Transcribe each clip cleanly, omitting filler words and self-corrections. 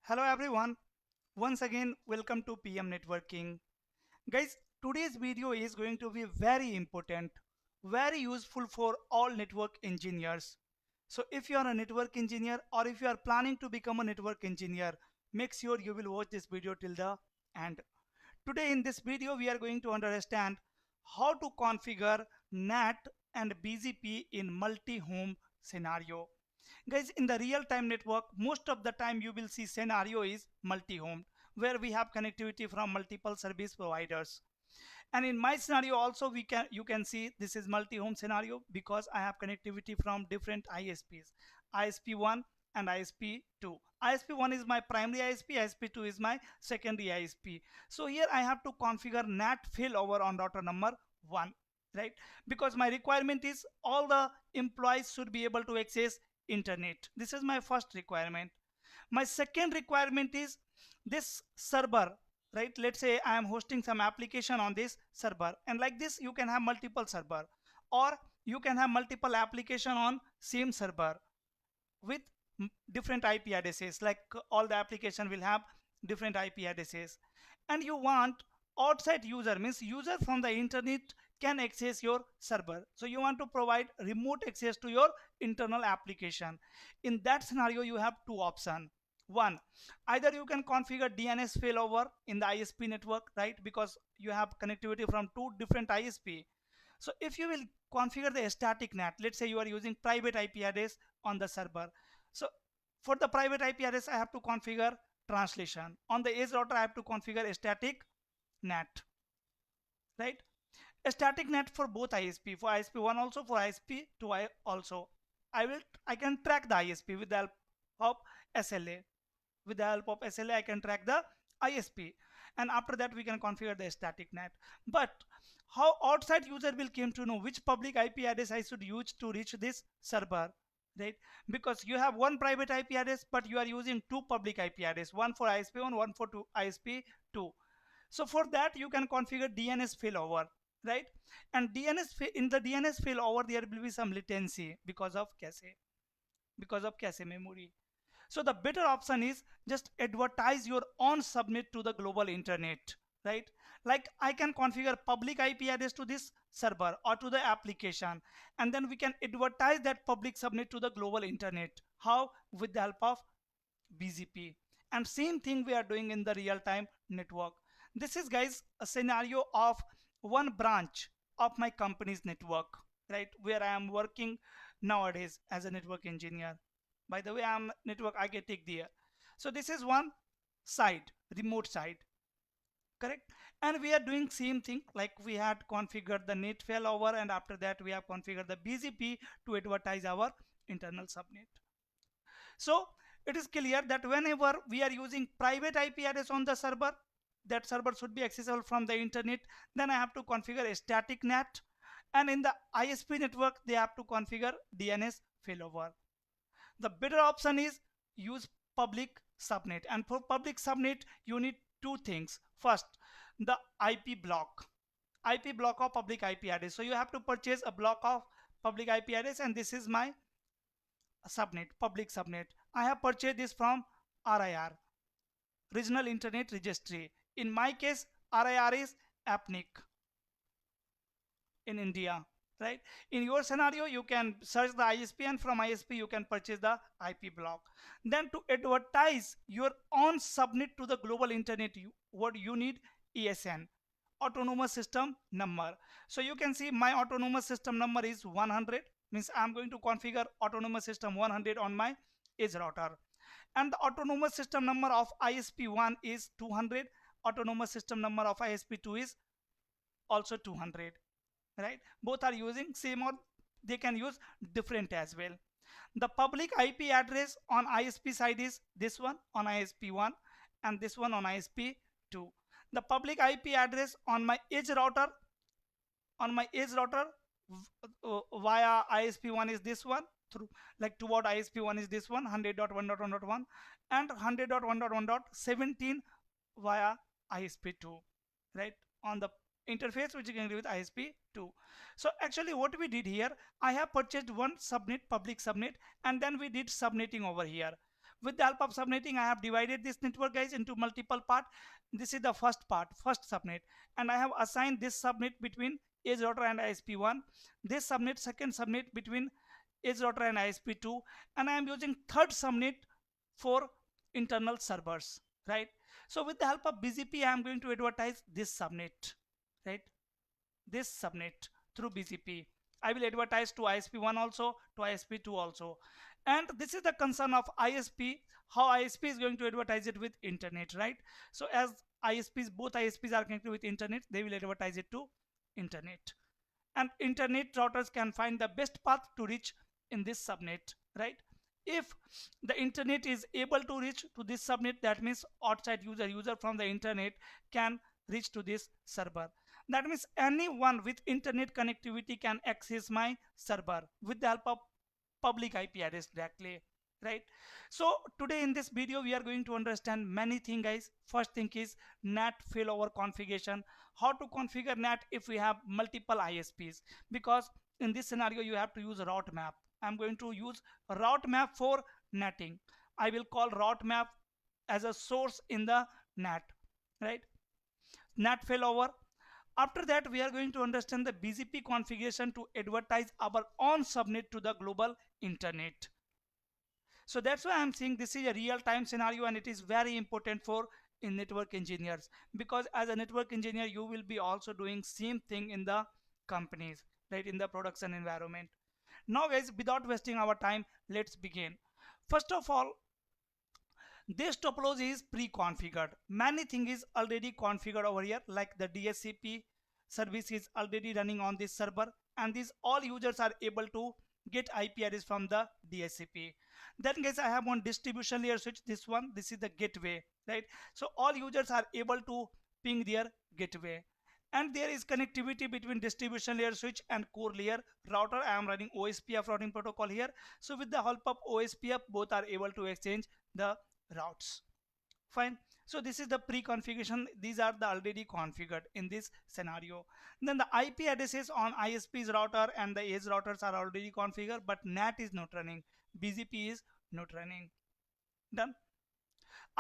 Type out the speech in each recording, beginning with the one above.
Hello everyone, once again welcome to PM Networking. Guys, today's video is going to be very important, very useful for all network engineers. So if you are a network engineer or if you are planning to become a network engineer, make sure you will watch this video till the end. Today in this video we are going to understand how to configure NAT and BGP in multi-home scenario. Guys, in the real-time network, most of the time you will see scenario is multi-home, where we have connectivity from multiple service providers. And in my scenario also you can see this is multi-home scenario because I have connectivity from different ISPs, ISP1 and ISP2. ISP1 is my primary ISP, ISP2 is my secondary ISP. So here I have to configure NAT failover on router number 1, right? Because my requirement is all the employees should be able to access internet. This is my first requirement. My second requirement is this server, right? Let's say I am hosting some application on this server, and like this you can have multiple server, or you can have multiple application on same server with different IP addresses. Like all the application will have different IP addresses, and you want outside user, means user from the internet can access your server. So you want to provide remote access to your internal application. In that scenario you have two options. One, either you can configure DNS failover in the ISP network, right? Because you have connectivity from two different ISP. So if you will configure the static NAT, let's say you are using private IP address on the server. So for the private IP address, I have to configure translation. On the edge router, I have to configure a static NAT, right? A static NAT for both ISP, for ISP1 also, for ISP2 also. I can track the ISP with the help of SLA. With the help of SLA, I can track the ISP, and after that we can configure the static NAT. But how outside user will came to know which public IP address I should use to reach this server, right? Because you have one private IP address, but you are using two public IP address, one for ISP1, one for ISP2. So for that you can configure DNS failover, right? And in the DNS failover there will be some latency because of cache memory. So the better option is just advertise your own subnet to the global internet, right? Like I can configure public IP address to this server or to the application, and then we can advertise that public subnet to the global internet. How? With the help of BGP. And same thing we are doing in the real-time network. This is, guys, a scenario of one branch of my company's network, right? Where I am working nowadays as a network engineer. By the way, I am network architect there. So this is one side, remote side, correct? And we are doing same thing, like we had configured the NAT failover, and after that we have configured the BGP to advertise our internal subnet. So it is clear that whenever we are using private IP address on the server, that server should be accessible from the internet. Then I have to configure a static NAT, and in the ISP network they have to configure DNS failover. The better option is use public subnet, and for public subnet you need two things. First, the IP block of public IP address. So you have to purchase a block of public IP address, and this is my subnet, public subnet. I have purchased this from RIR, Regional Internet Registry. In my case, RIR is APNIC in India, right? In your scenario, you can search the ISP, and from ISP you can purchase the IP block. Then to advertise your own subnet to the global internet, what you need? ESN, autonomous system number. So you can see my autonomous system number is 100, means I'm going to configure autonomous system 100 on my edge router. And the autonomous system number of ISP1 is 200, autonomous system number of ISP2 is also 200, right? Both are using same, or they can use different as well. The public IP address on ISP side is this one on ISP1, and this one on ISP2. The public IP address on my edge router via ISP1 is this one, through like toward ISP1 is this one, 100.1.1.1, and 100.1.1.17 via ISP2, right? On the interface which you can do with ISP2. So actually what we did here, I have purchased one subnet, public subnet, and then we did subnetting over here. With the help of subnetting, I have divided this network guys into multiple part. This is the first part, first subnet, and I have assigned this subnet between edge router and ISP1. This subnet, second subnet between edge router and ISP2, and I am using third subnet for internal servers, right? So with the help of BGP, I am going to advertise this subnet, right? This subnet through BGP. I will advertise to ISP1 also, to ISP2 also. And this is the concern of ISP, how ISP is going to advertise it with internet, right? So as ISPs, both ISPs are connected with internet, they will advertise it to internet. And internet routers can find the best path to reach in this subnet, right? If the internet is able to reach to this subnet, that means outside user from the internet can reach to this server. That means anyone with internet connectivity can access my server with the help of public IP address directly, right? So today in this video we are going to understand many things guys. First thing is NAT failover configuration, how to configure NAT if we have multiple ISPs, because in this scenario you have to use a route map. I'm going to use a route map for NATing. I will call route map as a source in the NAT, right? NAT failover. After that, we are going to understand the BGP configuration to advertise our own subnet to the global internet. So that's why I'm saying this is a real-time scenario, and it is very important for in network engineers, because as a network engineer you will be also doing same thing in the companies, right, in the production environment. Now guys, without wasting our time, let's begin. First of all, this topology is pre-configured. Many things is already configured over here, like the DHCP service is already running on this server, and these all users are able to get IP address from the DHCP. Then guys, I have one distribution layer switch. This is the gateway, right? So all users are able to ping their gateway, and there is connectivity between distribution layer switch and core layer router. I am running OSPF routing protocol here. So with the help of OSPF, both are able to exchange the routes. Fine. So this is the pre-configuration. These are the already configured in this scenario. Then the IP addresses on ISP's router and the edge routers are already configured, but NAT is not running. BGP is not running. Done.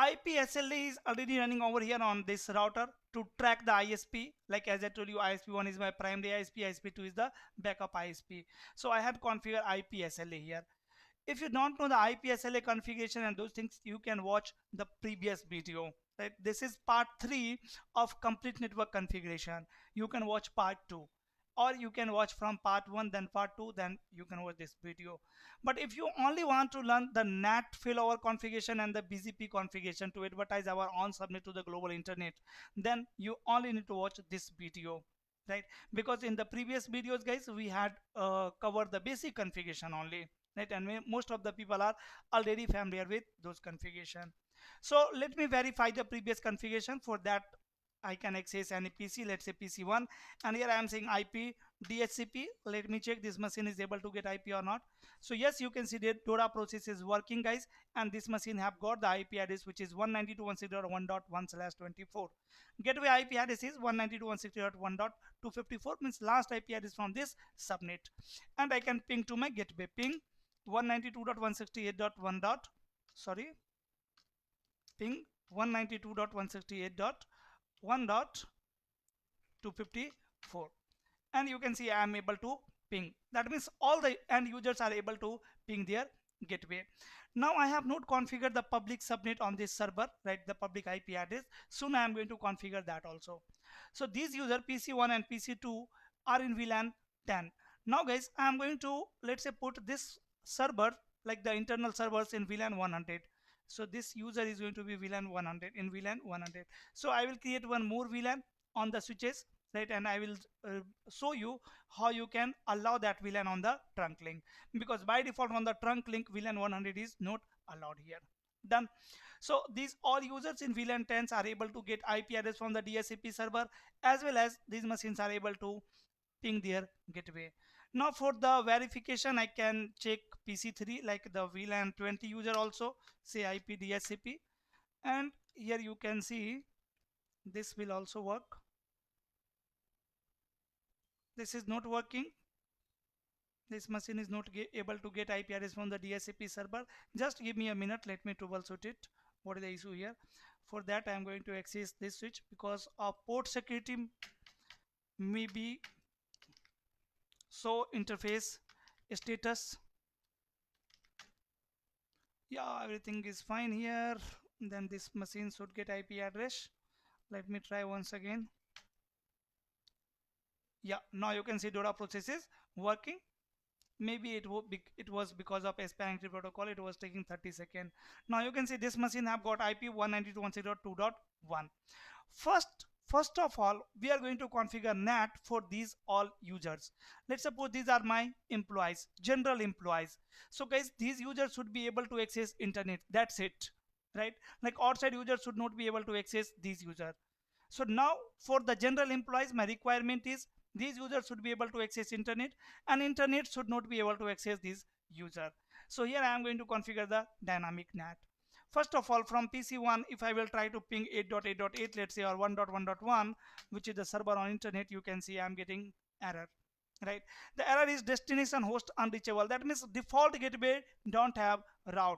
IP SLA is already running over here on this router to track the ISP. Like as I told you, ISP1 is my primary ISP, ISP2 is the backup ISP. So I have configured IP SLA here. If you don't know the IP SLA configuration and those things, you can watch the previous video, right? This is part 3 of complete network configuration. You can watch part 2, or you can watch from part 1 then part 2, then you can watch this video. But if you only want to learn the NAT failover configuration and the BGP configuration to advertise our own subnet to the global internet, then you only need to watch this video, right? Because in the previous videos guys, we had covered the basic configuration only, right? And most of the people are already familiar with those configuration. So let me verify the previous configuration. For that, I can access any PC, let's say PC1, and here I am saying IP DHCP. Let me check this machine is able to get IP or not. So yes, you can see the DORA process is working guys, and this machine have got the IP address which is 192.168.1/24. Gateway IP address is 192.168.1.254, means last IP address from this subnet, and I can ping to my gateway, ping 192.168.1. Sorry, ping 192.168.1.254, and you can see I am able to ping. That means all the end users are able to ping their gateway. Now I have not configured the public subnet on this server, right? The public IP address. Soon I am going to configure that also. So these user PC1 and PC2 are in VLAN 10. Now guys, I am going to, let's say, put this server, like the internal servers, in VLAN 100. So this user is going to be VLAN 100 in VLAN 100. So I will create one more VLAN on the switches, right? And I will show you how you can allow that VLAN on the trunk link, because by default on the trunk link VLAN 100 is not allowed here. Done. So these all users in VLAN 10s are able to get IP address from the DHCP server, as well as these machines are able to ping their gateway. Now for the verification, I can check PC3, like the VLAN 20 user also, say IP DHCP, and here you can see this will also work. This is not working. This machine is not able to get IP address from the DHCP server. Just give me a minute, let me troubleshoot it. What is the issue here? For that I am going to access this switch because of port security maybe. So interface status, yeah, everything is fine here. Then this machine should get IP address. Let me try once again. Yeah, now you can see Dora process is working. Maybe it was because of SPI protocol, it was taking 30 seconds. Now you can see this machine have got IP 192.168.2.1. First of all, we are going to configure NAT for these all users. Let's suppose these are my employees, general employees. So guys, these users should be able to access internet. That's it, right? Like outside users should not be able to access these users. So now for the general employees, my requirement is these users should be able to access internet and internet should not be able to access this user. So here I am going to configure the dynamic NAT. First of all, from PC1, if I will try to ping 8.8.8, let's say, or 1.1.1, which is the server on internet, you can see I am getting error, right? The error is destination host unreachable. That means default gateway don't have route.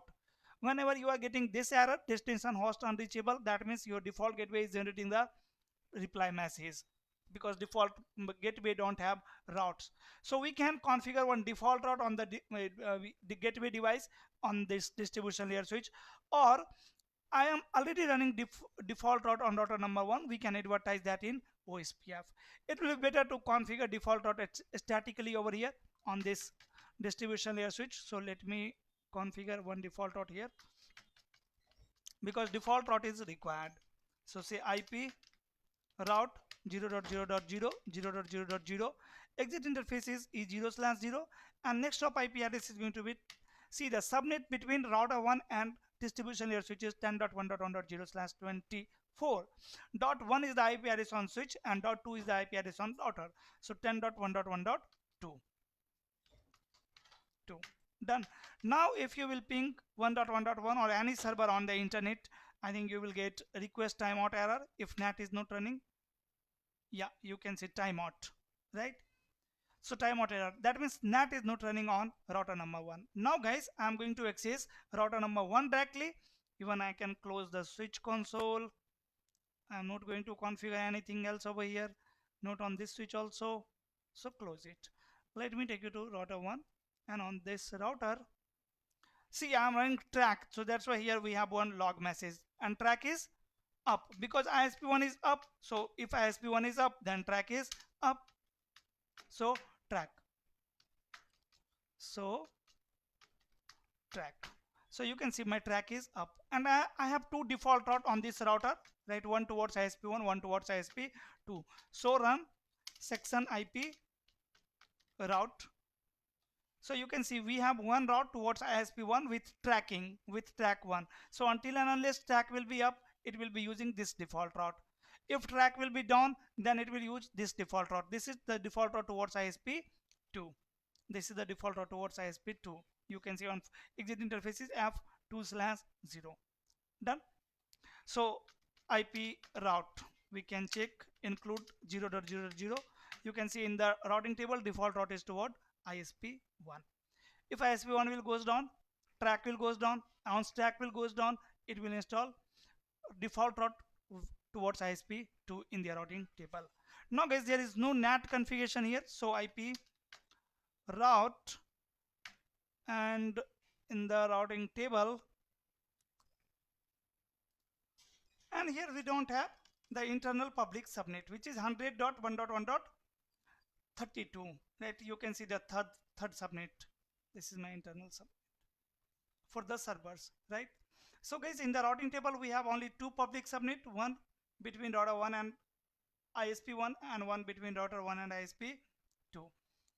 Whenever you are getting this error, destination host unreachable, that means your default gateway is generating the reply message because default gateway don't have routes. So we can configure one default route on the gateway device on this distribution layer switch, or I am already running default route on router number 1. We can advertise that in OSPF. It will be better to configure default route statically over here on this distribution layer switch. So let me configure one default route here because default route is required. So say IP route 0.0.0 0.0.0, exit interface is E0/0, and next hop IP address is going to be, see, the subnet between router 1 and distribution layer switch is 10.1.1.0/24. Dot 1 is the IP address on switch and dot 2 is the IP address on router. So 10.1.1.2. Done. Now if you will ping 1.1.1 or any server on the internet, I think you will get request timeout error if NAT is not running. Yeah, you can say timeout, right? So timeout error, that means NAT is not running on router number 1. Now guys, I am going to access router number 1 directly. Even I can close the switch console. I am not going to configure anything else over here, not on this switch also. So close it. Let me take you to router 1, and on this router, see, I am running track, so that's why here we have one log message, and track is up because ISP1 is up. So if ISP1 is up, then track is up. So track. So track. So you can see my track is up, and I have two default route on this router, right? One towards ISP1, one towards ISP2. So run section IP route. So you can see we have one route towards ISP1 with tracking with track 1. So until and unless track will be up, it will be using this default route. If track will be down, then it will use this default route. This is the default route towards ISP2. This is the default route towards ISP2. You can see on exit interface is F2/0. Done. So IP route, we can check include 0.0.0. You can see in the routing table default route is toward ISP1. If ISP1 will goes down, track will goes down, ounce track will goes down, it will install default route towards ISP2 in the routing table. Now guys, there is no NAT configuration here, so IP route, and in the routing table, and here we don't have the internal public subnet, which is 100.1.1.32, right? You can see the third subnet. This is my internal subnet for the servers, right? So guys, in the routing table we have only two public subnet, one between router 1 and ISP1 and one between router 1 and ISP2.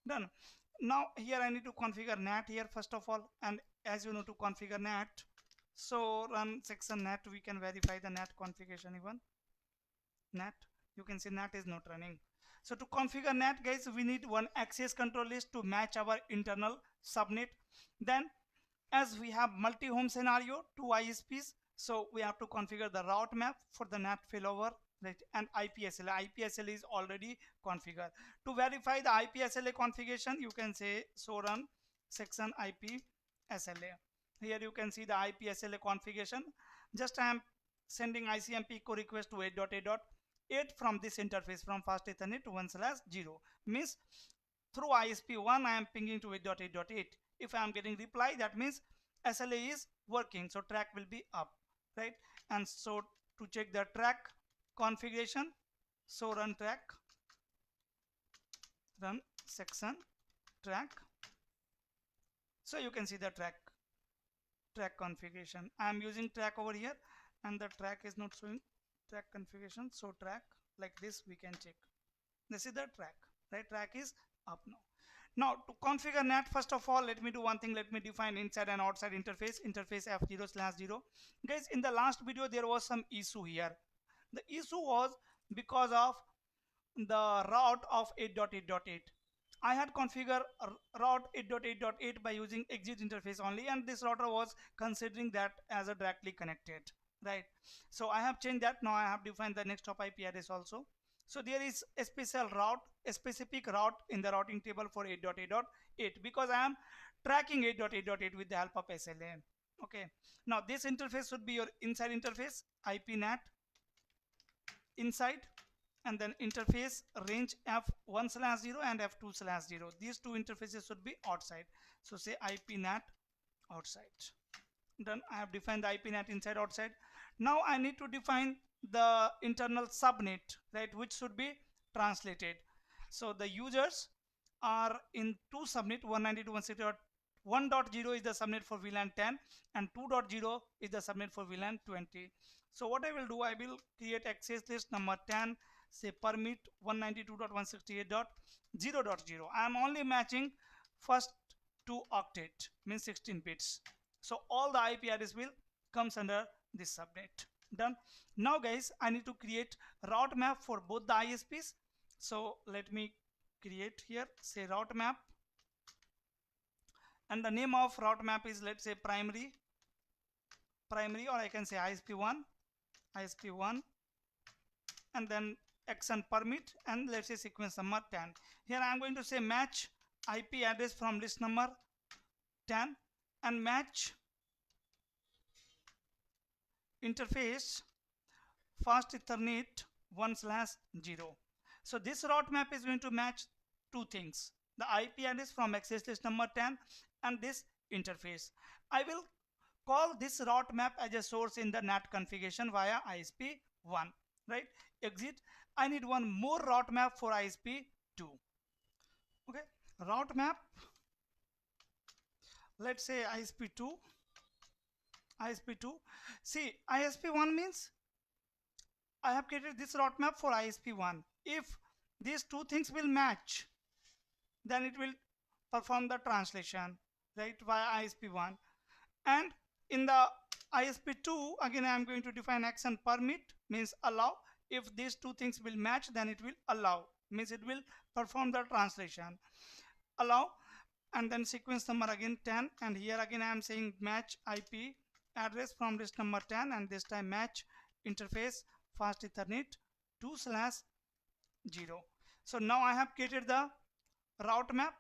Done. Now here I need to configure NAT here first of all, and as you know, to configure NAT, so run section NAT. We can verify the NAT configuration. Even NAT, you can see NAT is not running. So to configure NAT guys, we need one access control list to match our internal subnet. Then as we have multi-home scenario, two ISPs, So we have to configure the route map for the NAT failover, right, and IPSLA. IPSLA is already configured. To verify the IPSLA configuration, you can say so run section IPSLA. Here you can see the IPSLA configuration. Just I am sending ICMP echo request to 8.8.8 from this interface from fast Ethernet to 1/0. Means through ISP1 I am pinging to 8.8.8. If I am getting reply, that means SLA is working, so track will be up, right? And so to check the track configuration, so run track, run section track. So you can see the track configuration. I am using track over here and the track is not showing track configuration, so track like this we can check. This is the track, right? Track is up now. Now to configure NAT, first of all, let me do one thing. Let me define inside and outside interface F0/0. Guys, in the last video there was some issue here. The issue was because of the route of 8.8.8. I had configured route 8.8.8 by using exit interface only, and this router was considering that as a directly connected, right? So I have changed that. Now I have defined the next hop IP address also. So there is a special route, a specific route in the routing table for 8.8.8 because I am tracking 8.8.8 with the help of SLA. Okay. Now this interface should be your inside interface, IP NAT inside, and then interface range F1/0 and F2/0. These two interfaces should be outside. So say IP NAT outside. Done. I have defined the IP NAT inside outside. Now I need to define the internal subnet, right, which should be translated. So the users are in two subnet, 192.168.1.0 is the subnet for VLAN 10 and 2.0 is the subnet for VLAN 20. So what I will do, I will create access list number 10, say permit 192.168.0.0. I am only matching first two octet, means 16 bits. So all the IP address will comes under this subnet. Done. Now guys, I need to create route map for both the ISPs. So let me create here, say route map, and the name of route map is, let's say, primary, or I can say ISP1, and then action permit, and let's say sequence number 10. Here I am going to say match IP address from list number 10 and match interface fast Ethernet 1/0. So this route map is going to match two things: the IP address from access list number 10 and this interface. I will call this route map as a source in the NAT configuration via ISP1, right? Exit. I need one more route map for ISP2. Okay, route map, let's say ISP2. See, ISP1 means I have created this route map for ISP1. If these two things will match, then it will perform the translation, right, via ISP1. And in the ISP2, again I am going to define action permit, means allow. If these two things will match, then it will allow, means it will perform the translation. Allow, and then sequence number again 10, and here again I am saying match IP address from list number 10, and this time match interface fast Ethernet 2/0. So now I have created the route map.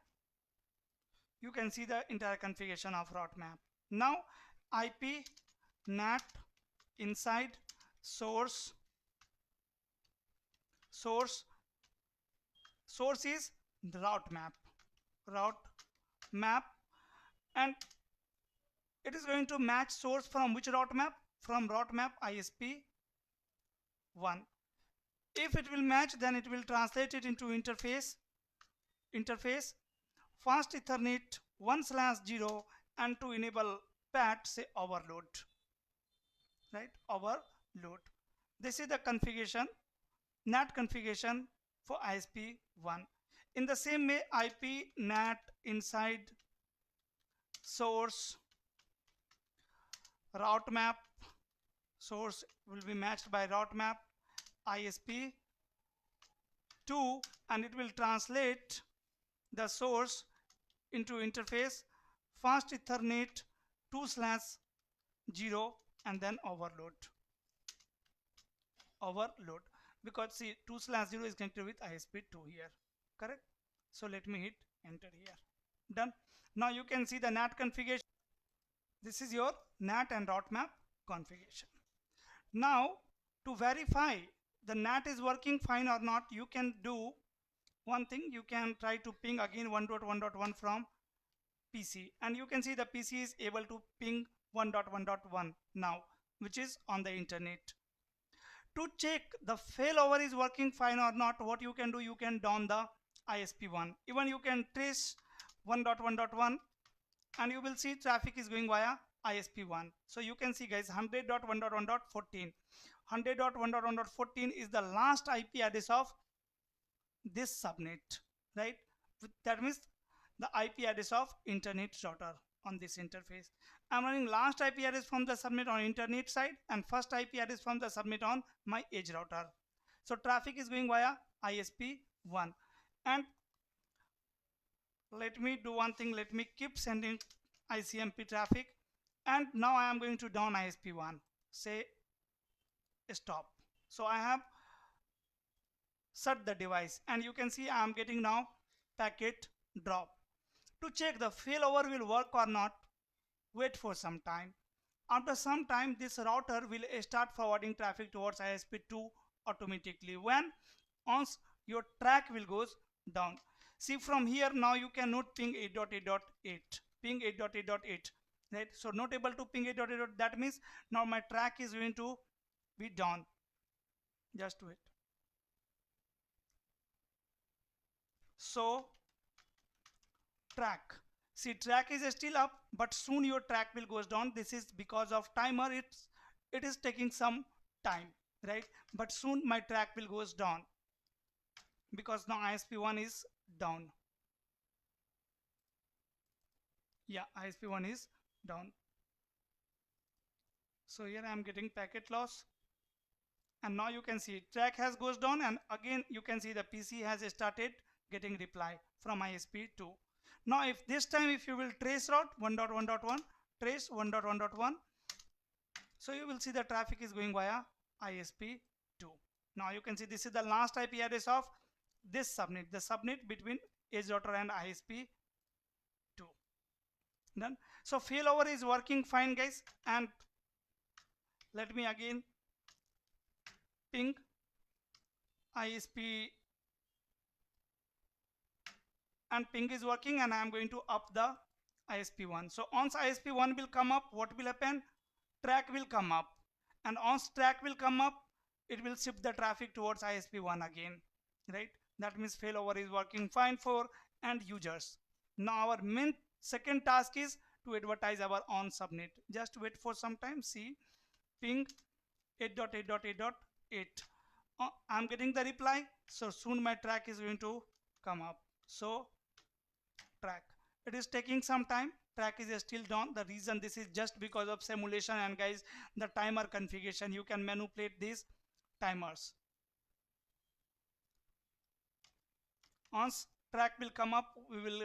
You can see the entire configuration of route map. Now IP NAT inside source is the route map, and it is going to match source from which route map? From route map ISP1. If it will match, then it will translate it into interface fast Ethernet 1/0, and to enable PAT, say overload, right? Overload. This is the configuration, NAT configuration for ISP1. In the same way, IP NAT inside source route map, source will be matched by route map ISP2, and it will translate the source into interface fast Ethernet 2/0, and then overload, because see 2/0 is connected with ISP2 here, correct? So let me hit enter here. Done. Now you can see the NAT configuration. This is your NAT and route map configuration. Now to verify the NAT is working fine or not, you can do one thing. You can try to ping again 1.1.1 from PC, and you can see the PC is able to ping 1.1.1 now, which is on the internet. To check the failover is working fine or not, what you can do, you can down the ISP1. Even you can trace 1.1.1 and you will see traffic is going via ISP1. So you can see guys 100.1.1.14. 100.1.1.14 is the last IP address of this subnet, right? That means the IP address of internet router on this interface. I'm running last IP address from the subnet on internet side and first IP address from the subnet on my edge router. So traffic is going via ISP1. And let me do one thing. Let me keep sending ICMP traffic. And now I am going to down ISP1. Say stop. So I have set the device and you can see I am getting now packet drop. To check the failover will work or not, wait for some time. After some time, this router will start forwarding traffic towards ISP2 automatically. When once your track will goes down. See from here now you can note ping 8.8.8, ping 8.8.8, right? So not able to ping 8.8. That means now my track is going to be down. Just wait. So track, see track is still up, but soon your track will goes down. This is because of timer. It is taking some time, right? But soon my track will goes down because now ISP1 is down. Yeah, ISP1 is down. So here I am getting packet loss, and now you can see track has goes down, and again you can see the PC has started getting reply from ISP2. Now if this time if you will trace route 1.1.1, trace 1.1.1, so you will see the traffic is going via ISP2. Now you can see this is the last IP address of this subnet, the subnet between edge router and ISP2. Done. So failover is working fine guys, and let me again ping ISP, and ping is working, and I am going to up the ISP1. So once ISP1 will come up, what will happen? Track will come up, and once track will come up, it will shift the traffic towards ISP1 again, right? That means failover is working fine for end users. Now our main second task is to advertise our on subnet. Just wait for some time. See ping 8.8.8.8. I'm getting the reply, so soon my track is going to come up. So track, it is taking some time. Track is still down. The reason this is just because of simulation, and guys the timer configuration, you can manipulate these timers. Once track will come up, we will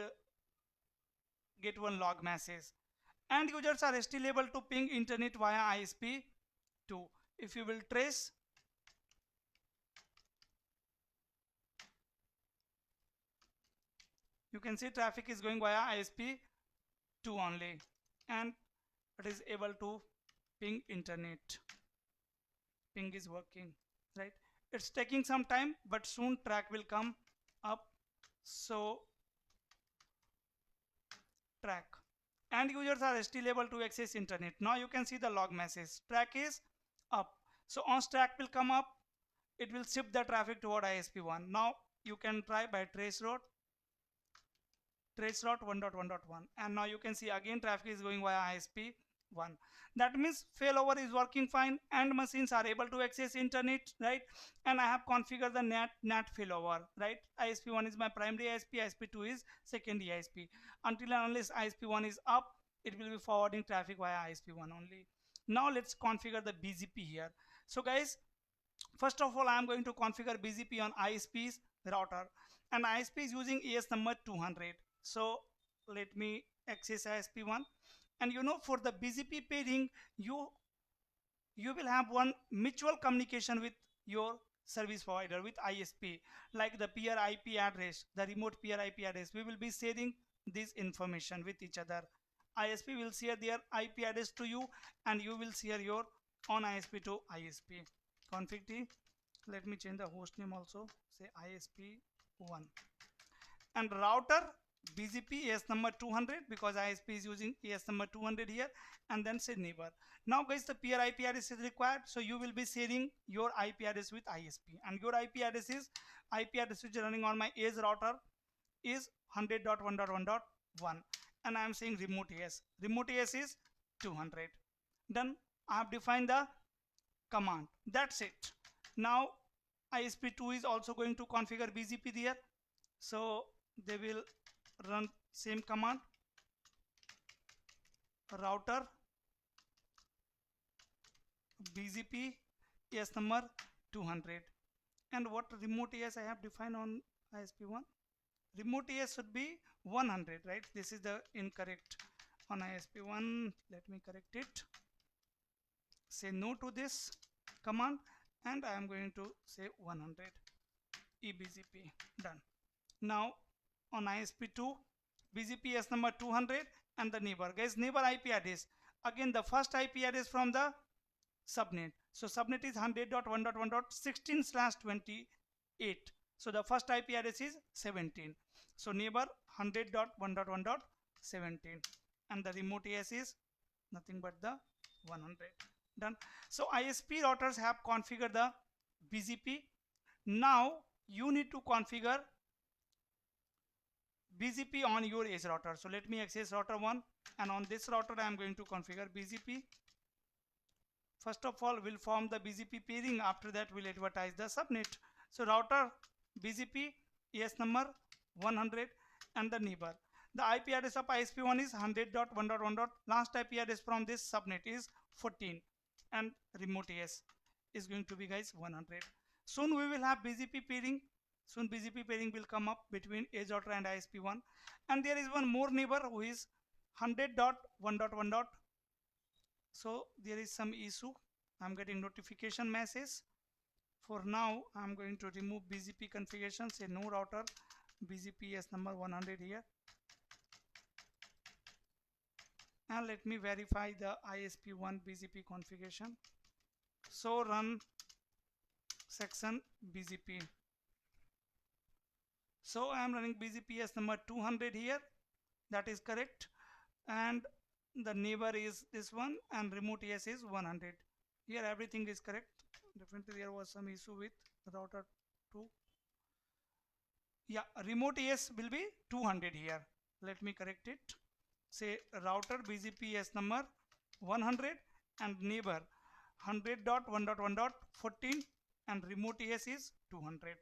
get one log message. And users are still able to ping internet via ISP2. If you will trace, you can see traffic is going via ISP2 only, and it is able to ping internet. Ping is working, right? It's taking some time, but soon track will come up. So track and users are still able to access internet. Now you can see the log message. Track is up. So once track will come up, it will shift the traffic toward ISP1. Now you can try by trace route 1.1.1, and now you can see again traffic is going via ISP1. That means failover is working fine and machines are able to access internet, right? And I have configured the NAT failover, right? ISP1 is my primary ISP, ISP2 is secondary ISP. Until and unless ISP1 is up, it will be forwarding traffic via ISP1 only. Now let's configure the BGP here. So guys, first of all I am going to configure BGP on ISP's router, and ISP is using AS number 200. So let me access ISP1, and you know for the BGP pairing you you will have one mutual communication with your service provider, with ISP, like the peer IP address, the remote peer IP address. We will be sharing this information with each other. ISP will share their IP address to you, and you will share your on ISP to ISP. Config T, let me change the host name also, say ISP1. And router BGP AS number 200, because ISP is using AS number 200 here, and then say neighbor. Now guys, the peer IP address is required, so you will be sharing your IP address with ISP, and your IP address which is running on my edge router is 100.1.1.1, and I am saying remote AS. Remote AS is 200. Done. I have defined the command. That's it. Now ISP2 is also going to configure BGP there, so they will run same command, router BGP AS number 200. And what remote AS I have defined on ISP1? Remote AS should be 100, right? This is the incorrect on ISP1. Let me correct it. Say no to this command, and I am going to say 100 eBGP. Done. Now on ISP2, BGP AS number 200 and the neighbor. Guys, neighbor IP address. Again, the first IP address from the subnet. So subnet is 100.1.1.16/28. So the first IP address is 17. So neighbor 100.1.1.17, and the remote AS is nothing but the 100. Done. So ISP routers have configured the BGP. Now you need to configure BGP on your edge router. So let me access router 1, and on this router I am going to configure BGP. First of all, we'll form the BGP pairing. After that, we'll advertise the subnet. So router BGP AS number 100 and the neighbor. The IP address of ISP1 is 100.1.1. Last IP address from this subnet is 14, and remote AS is going to be, guys, 100. Soon we will have BGP pairing. Soon BGP pairing will come up between edge router and ISP1. And there is one more neighbor who is 100.1.1. So there is some issue. I'm getting notification message. For now, I'm going to remove BGP configuration. Say no router BGP AS number 100 here. And let me verify the ISP1 BGP configuration. So run section BGP. So I am running BGP AS number 200 here. That is correct. And the neighbor is this one, and remote AS is 100. Here everything is correct. Definitely there was some issue with router 2. Yeah, remote AS will be 200 here. Let me correct it. Say router BGP AS number 100 and neighbor 100.1.1.14, and remote AS is 200.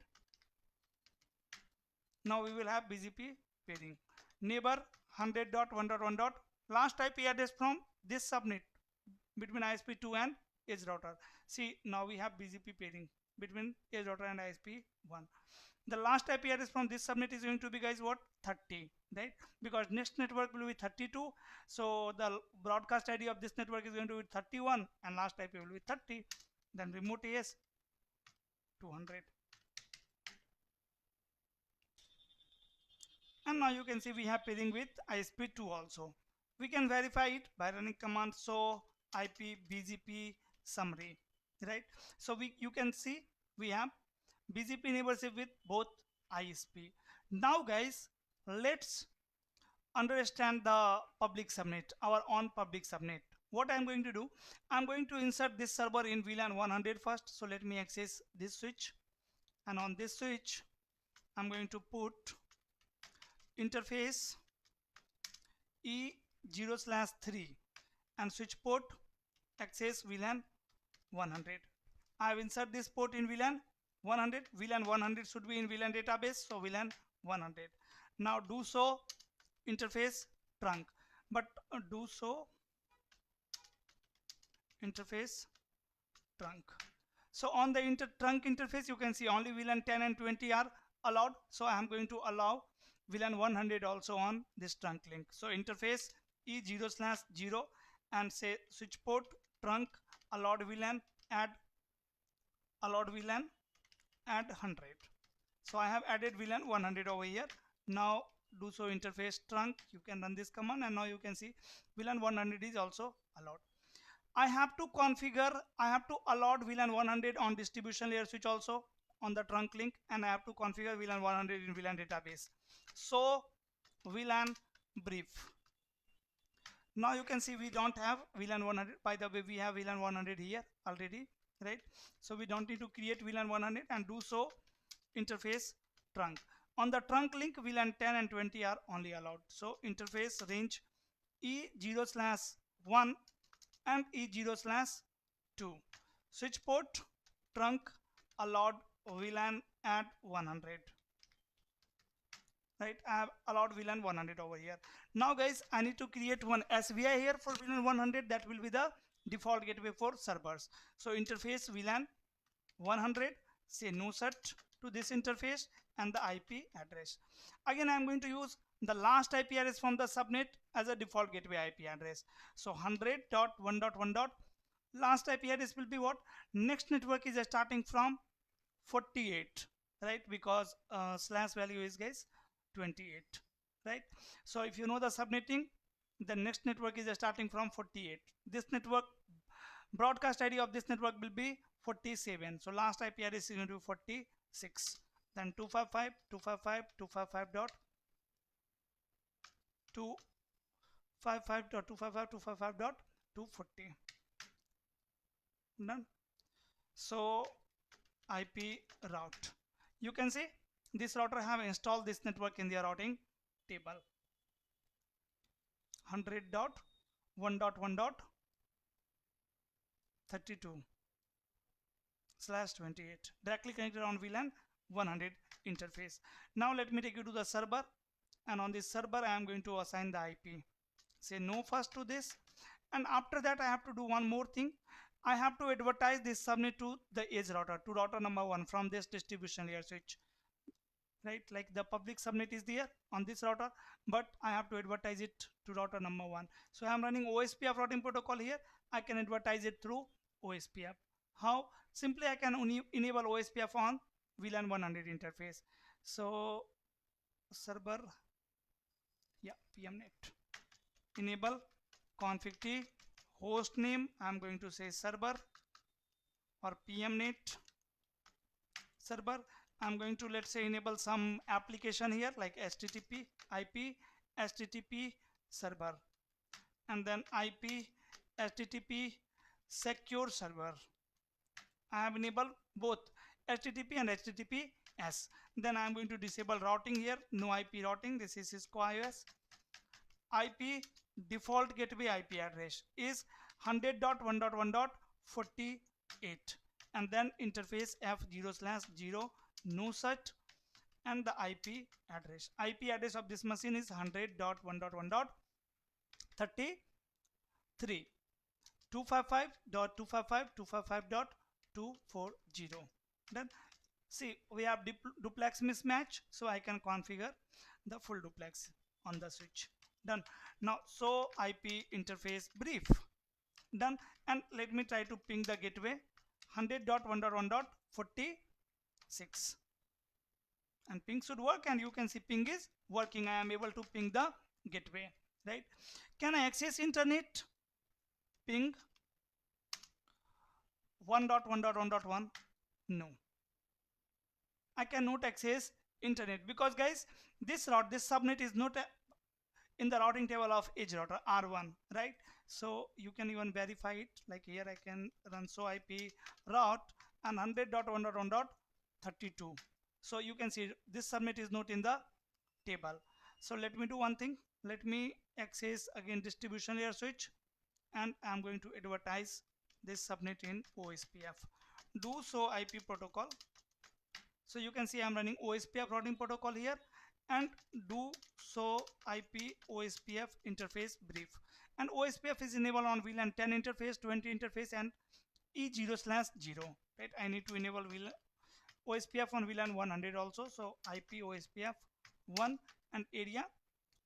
Now we will have BGP pairing. Neighbor 100.1.1. Last IP address from this subnet between ISP2 and edge router. See, now we have BGP pairing between edge router and ISP1. The last IP address from this subnet is going to be, guys, what? 30, right? Because next network will be 32. So the broadcast ID of this network is going to be 31, and last IP will be 30. Then remote AS 200. And now you can see we have pairing with ISP2 also. We can verify it by running command show IP BGP summary, right? So you can see we have BGP neighborship with both ISP. Now guys, let's understand the public subnet, our own public subnet. What I'm going to do, I'm going to insert this server in VLAN 100 first. So let me access this switch, and on this switch I'm going to put interface E0/3 and switch port access VLAN 100. I have inserted this port in VLAN 100. VLAN 100 should be in VLAN database, so VLAN 100. Now do so interface trunk, but do so interface trunk. So on the trunk interface, you can see only VLAN 10 and 20 are allowed. So I am going to allow VLAN 100 also on this trunk link. So interface E0/0 and say switch port trunk allowed VLAN add 100. So I have added VLAN 100 over here. Now do so interface trunk, you can run this command, and now you can see VLAN 100 is also allowed. I have to allow VLAN 100 on distribution layer switch also on the trunk link, and I have to configure VLAN 100 in VLAN database. So VLAN brief. Now you can see we don't have VLAN 100. By the way, we have VLAN 100 here already, right? So we don't need to create VLAN 100, and do so interface trunk. On the trunk link, VLAN 10 and 20 are only allowed. So interface range E0/1 and E0/2. Switch port trunk allowed VLAN at 100. Right, I have allowed VLAN 100 over here. Now guys, I need to create one SVI here for VLAN 100. That will be the default gateway for servers. So interface VLAN 100, say no set to this interface, and the IP address. Again, I am going to use the last IP address from the subnet as a default gateway IP address. So 100.1.1. Last IP address will be what? Next network is starting from 48, right? Because slash value is, guys, 28, right? So if you know the subnetting, the next network is starting from 48. This network broadcast ID of this network will be 47. So last IP address is going to be 46. Then 255.255.255.255.240. Done. So IP route. You can see this router have installed this network in their routing table. 100.1.32/28 directly connected on VLAN 100 interface. Now let me take you to the server, and on this server I am going to assign the IP. Say no first to this, and after that I have to do one more thing. I have to advertise this subnet to the edge router, to router number 1 from this distribution layer switch. Right, like the public subnet is there on this router, but I have to advertise it to router number 1. So I am running OSPF routing protocol here. I can advertise it through OSPF. How? Simply I can enable OSPF on VLAN 100 interface. So server, yeah, PMNet, enable config t host name, I am going to say server or PMNet server. I'm going to, let's say, enable some application here like HTTP IP HTTP server, and then IP HTTP secure server. I have enabled both HTTP and HTTPS. Then I'm going to disable routing here, no IP routing. This is Cisco iOS. IP default gateway IP address is 100.1.1.48, and then interface F0/0 no set, and the IP address. IP address of this machine is 100.1.1.33, 255.255.255.240. Then see, we have duplex mismatch, so I can configure the full duplex on the switch. Done. Now so IP interface brief done, and let me try to ping the gateway 100.1.1.46, and ping should work, and you can see ping is working. I am able to ping the gateway, right? Can I access internet? Ping 1.1.1.1. No, I cannot access internet because, guys, this subnet is not in the routing table of edge router R1, right? So you can even verify it, like here I can run so IP route and 100.1.1.32. so you can see this subnet is not in the table. So let me do one thing. Let me access again distribution layer switch, and I'm going to advertise this subnet in OSPF. Do so IP protocol. So you can see I'm running OSPF routing protocol here, and do so IP OSPF interface brief, and OSPF is enabled on VLAN 10 interface, 20 interface, and E0/0, right? I need to enable OSPF on VLAN 100 also. So IP OSPF 1 and area.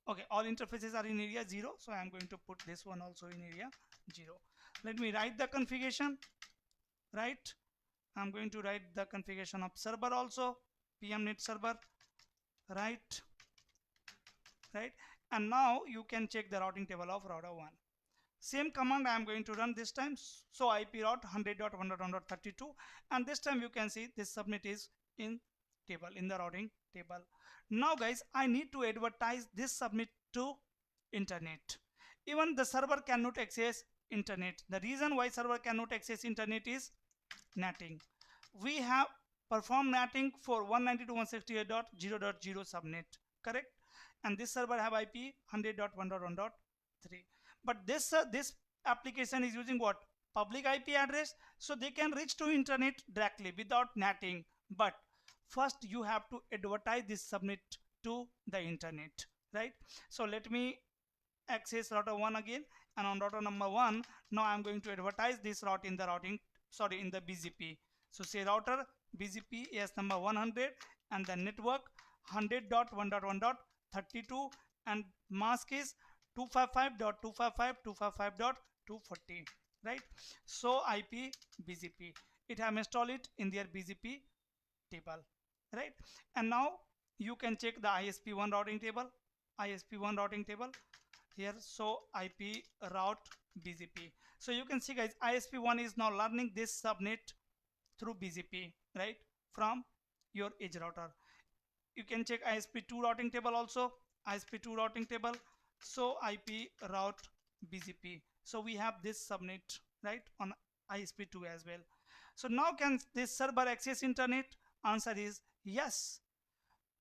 Okay, all interfaces are in area 0, so I am going to put this one also in area 0. Let me write the configuration, right? I'm going to write the configuration of server also, pmnet server, right? And now you can check the routing table of router 1. Same command I am going to run this time. So IP route 100.1.1.32, and this time you can see this subnet is in table, in the routing table. Now guys, I need to advertise this subnet to internet. Even the server cannot access internet. The reason why server cannot access internet is NATing. We have performed NATing for 192.168.0.0 subnet, correct? And this server have IP 100.1.1.3. But this application is using what? Public IP address, so they can reach to internet directly without NATing. But first you have to advertise this subnet to the internet, right? So let me access router 1 again, and on router number 1 now I'm going to advertise this route in the in the BGP. So say router BGP is number 100 and the network 100.1.1.32 and mask is 255.255.255.240, right? So IP BGP, it have installed it in their BGP table, right? And now you can check the ISP1 routing table, ISP1 routing table here. So IP route BGP. So you can see guys, ISP1 is now learning this subnet through BGP, right, from your edge router. You can check ISP2 routing table also, ISP2 routing table. So IP route BGP. So we have this subnet, right, on ISP2 as well. So now can this server access internet? Answer is yes.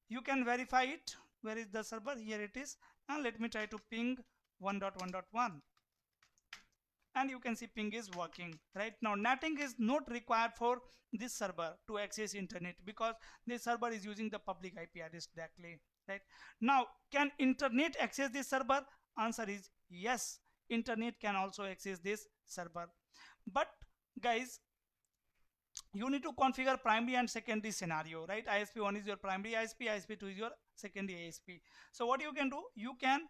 You can verify it. Where is the server? Here it is. And let me try to ping 1.1.1, and you can see ping is working. Right now NATing is not required for this server to access internet because this server is using the public IP address directly. Right now, can internet access this server? Answer is yes, internet can also access this server. But guys, you need to configure primary and secondary scenario, right? ISP1 is your primary ISP, ISP2 is your secondary ISP. So what you can do, you can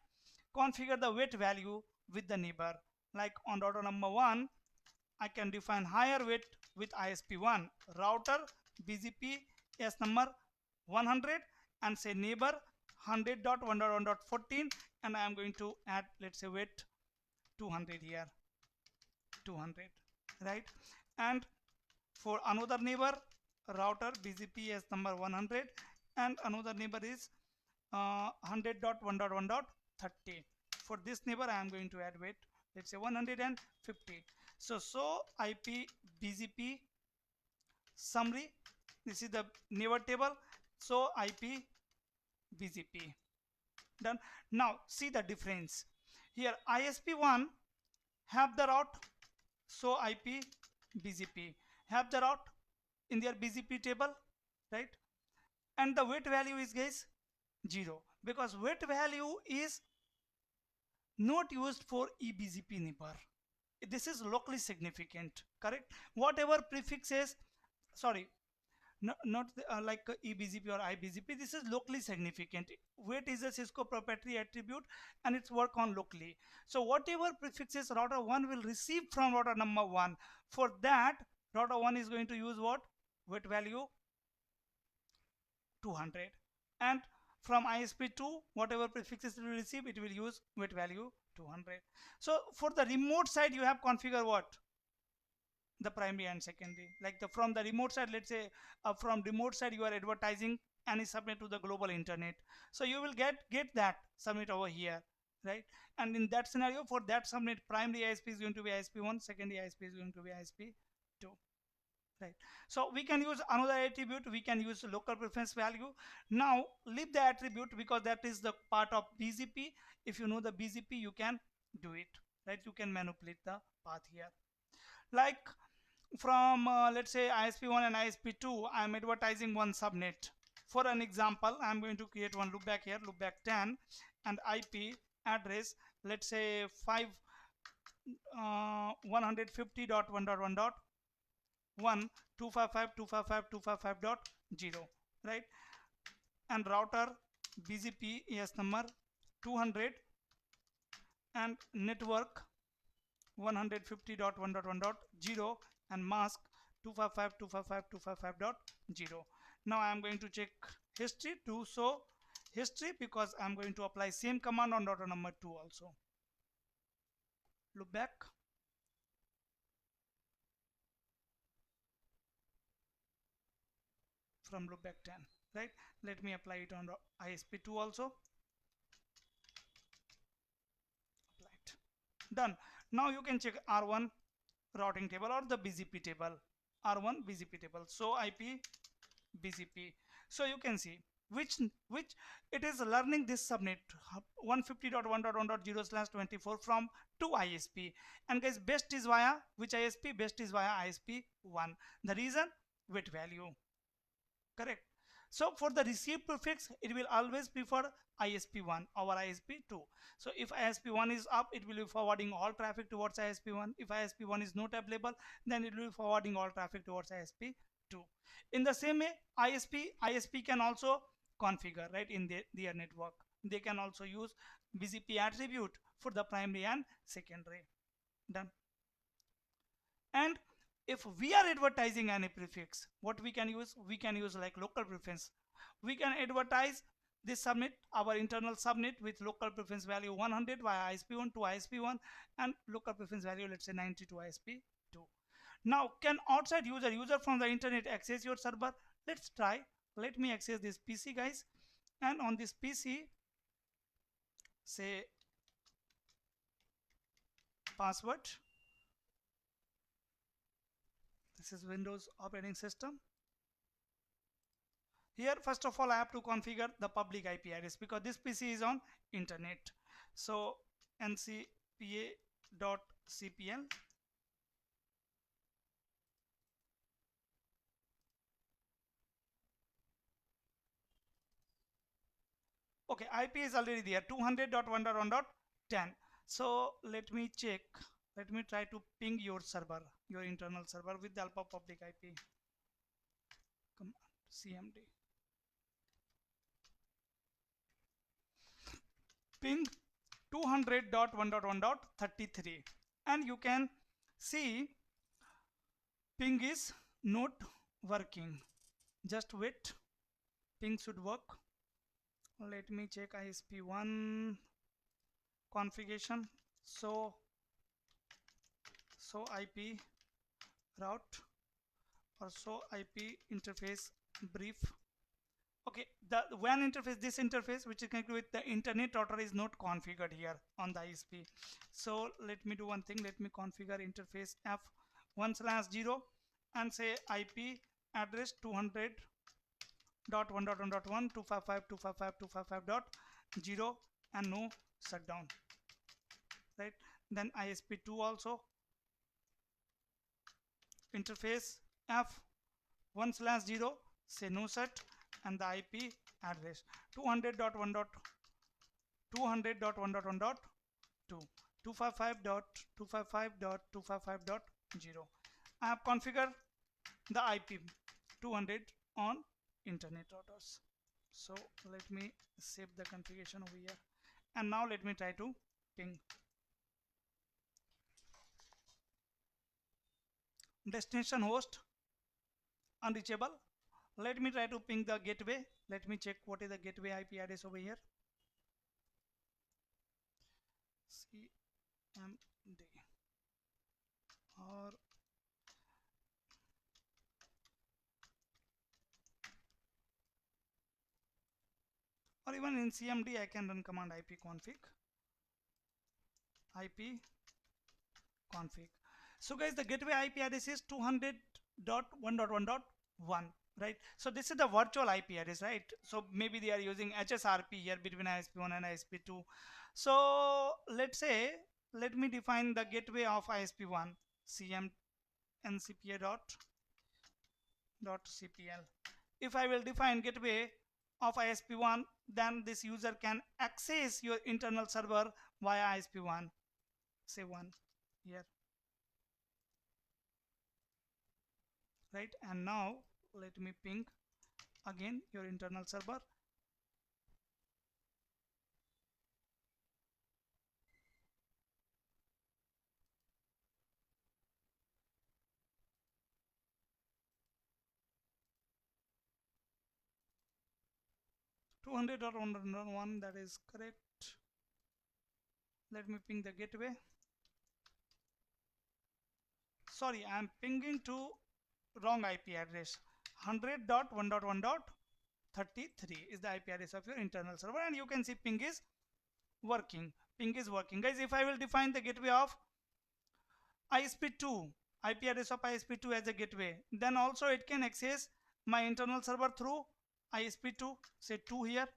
configure the weight value with the neighbor. Like on router number 1, I can define higher weight with ISP1 router BGP S number 100 and say neighbor 100.1.1.14, and I am going to add, let's say, weight 200 here, 200, right? And for another neighbor router BGP S number 100 and another neighbor is 100.1.1.30. For this neighbor I am going to add weight, let's say 150. So IP BGP summary, this is the neighbor table. So IP BGP done. Now see the difference here. ISP1 have the route, so IP BGP have the route in their BGP table, right? And the weight value is guys 0 because weight value is not used for eBGP neighbor. This is locally significant, correct? Whatever prefixes, sorry, not like eBGP or iBGP, this is locally significant. Weight is a Cisco proprietary attribute and it's work on locally. So whatever prefixes router 1 will receive from router number 1, for that router 1 is going to use what? Weight value 200. And from ISP2, whatever prefixes it will receive, it will use weight value 200. So for the remote side, you have configured what? The primary and secondary. Like from the remote side, let's say from remote side you are advertising any subnet to the global internet, so you will get that subnet over here, right? And in that scenario, for that subnet, primary ISP is going to be ISP1, secondary ISP is going to be ISP2, right? So we can use another attribute, we can use local preference value. Now leave the attribute because that is the part of BGP. If you know the BGP, you can do it, right? You can manipulate the path here. Like from let's say ISP1 and ISP2, I am advertising one subnet. For an example, I am going to create one loopback here, loopback 10, and IP address, let's say 150.1.1.1 255.255.255.0, right? And router BGP ES number 200 and network 150.1.1.0 and mask 255.255.255.0. Now I am going to check history to show history because I am going to apply same command on router number 2 also. Look back. From loopback 10, right? Let me apply it on ISP2 also. Applied. Done. Now you can check R1 routing table or the BGP table. R1 BGP table. So IP BGP. So you can see which it is learning this subnet 150.1.1.0/24 from 2 ISP, and guys, best is via which ISP? Best is via ISP1. The reason? Weight value. Correct. So for the receive prefix, it will always prefer ISP1 over ISP2. So if ISP1 is up, it will be forwarding all traffic towards ISP1. If ISP1 is not available, then it will be forwarding all traffic towards ISP2. In the same way, ISP can also configure, right, in their network. They can also use BGP attribute for the primary and secondary. Done. And if we are advertising any prefix, what we can use? We can use like local preference. We can advertise this subnet, our internal subnet, with local preference value 100 via ISP1 to ISP1 and local preference value, let's say 90 to ISP2. Now, can outside user from the internet access your server? Let's try. Let me access this PC, guys, and on this PC, say password. This is Windows operating system. Here, first of all, I have to configure the public IP address because this PC is on internet. So ncpa.cpl. Okay, IP is already there, 200.1.1.10. So let me check. Let me try to ping your server, your internal server, with the help of public IP. Come on, CMD. Ping 200.1.1.33, and you can see ping is not working. Just wait, ping should work. Let me check ISP1 configuration. So IP route or so IP interface brief. Okay, the WAN interface, this interface which is connected with the internet router, is not configured here on the ISP. So let me do one thing. Let me configure interface F1/0 and say IP address 200.1.1.1 255.255.255.0 and no shutdown, right? Then ISP2 also interface F1/0, say no shut, and the IP address 200.1.1.2 255.255.255.0. I have configured the IP 200 on internet routers. So let me save the configuration over here, and now let me try to ping. Destination host unreachable. Let me try to ping the gateway. Let me check what is the gateway IP address over here. CMD or even in CMD I can run command ipconfig. So guys, the gateway IP address is 200.1.1.1, right? So this is the virtual IP address, right? So maybe they are using HSRP here between ISP1 and ISP2. So let's say, let me define the gateway of ISP1, cm ncpa.cpl. If I will define gateway of ISP1, then this user can access your internal server via ISP1, say 1 here, right? And now let me ping again your internal server. 200.101, that is correct. Let me ping the gateway. Sorry, I am pinging to wrong IP address. 100.1.1.33 is the IP address of your internal server, and you can see ping is working. Ping is working. Guys, if I will define the gateway of ISP2, IP address of ISP2 as a gateway, then also it can access my internal server through ISP2, say 2 here,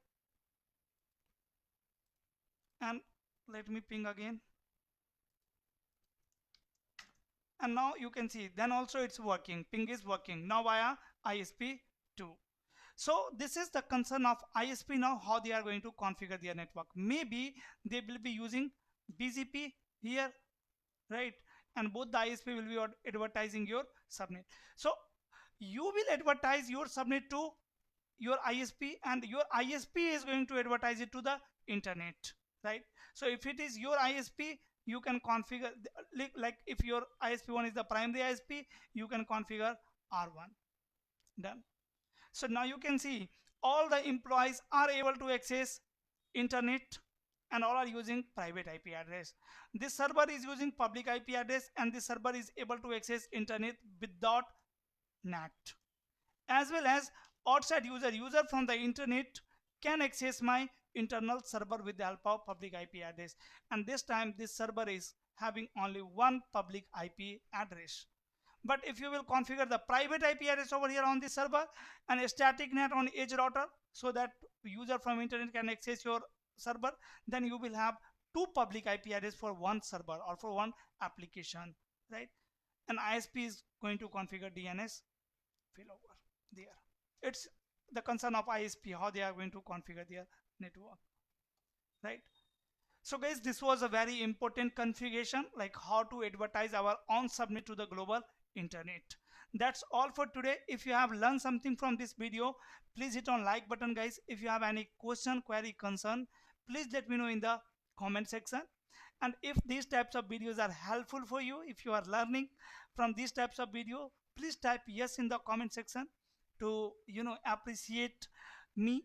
and let me ping again, and now you can see then also it's working. Ping is working now via ISP2. So this is the concern of ISP now, how they are going to configure their network. Maybe they will be using BGP here, right? And both the ISP will be advertising your subnet. So you will advertise your subnet to your ISP, and your ISP is going to advertise it to the internet, right? So if it is your ISP, you can configure, like if your ISP1 is the primary ISP, you can configure R1. Done. So now you can see all the employees are able to access internet, and all are using private IP address. This server is using public IP address, and this server is able to access internet without NAT. As well as outside user from the internet can access my internal server with the help of public IP address. And this time this server is having only one public IP address. But if you will configure the private IP address over here on this server and a static NAT on edge router, so that user from internet can access your server, then you will have two public IP address for one server or for one application, right? And ISP is going to configure DNS failover there. It's the concern of ISP, how they are going to configure their network, right? So guys, this was a very important configuration, like how to advertise our own subnet to the global internet. That's all for today. If you have learned something from this video, please hit on like button, guys. If you have any question, query, concern, please let me know in the comment section. And if these types of videos are helpful for you, if you are learning from these types of video, please type yes in the comment section to appreciate me,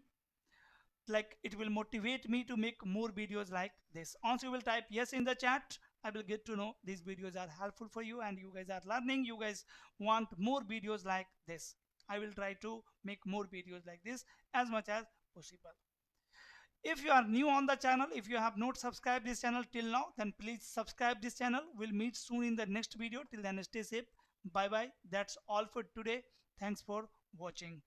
like it will motivate me to make more videos like this. Once you will type yes in the chat, I will get to know these videos are helpful for you and you guys are learning, you guys want more videos like this. I will try to make more videos like this as much as possible. If you are new on the channel, if you have not subscribed this channel till now, then please subscribe this channel. We'll meet soon in the next video. Till then, stay safe. Bye bye. That's all for today. Thanks for watching.